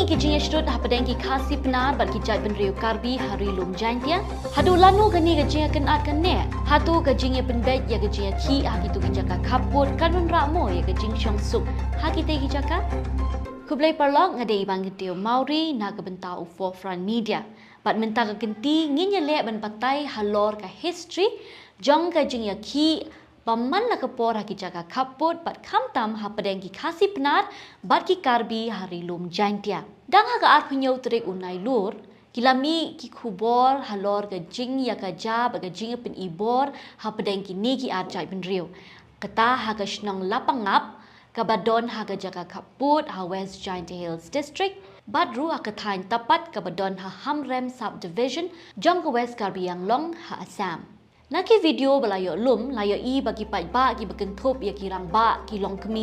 Ni kijinya shrut hapadeng ki Khasi-Pnar and Karbi hari lum jaintia. Hadu lanu gani gajinya kenat kene. Hatu gajinya penbet ya gajinya ki haki tu kijaka kaput kanun ramo ya gajing syong suk. Haki te kijaka. Kublai parlok ngade ibang getio Mauri na gebentau forefront media. Bat mentah genti nginya le ban patai halor ka history jong gajing ya ki paman na kapor haki jaga kaput bat kamtam hapadeng ki Khasi-Pnar bat ki Karbi hari lum jaintia. Dang haga arkunyau terik unai lur kilami ki kubor halor gajing ya gajab gajing pen ibor hapadeng ki ni ki arjai pen riu. Kata haga shnong lapangap kabadon haga jaga kaput ha West Giant Hills District badru akatain tapat kabadon ha Hamrem Subdivision jong ke West Karbi yang long ha Assam. Naki video balayo lum layo i bagi pai ba ki bekentup ya kirang ba ki long kemi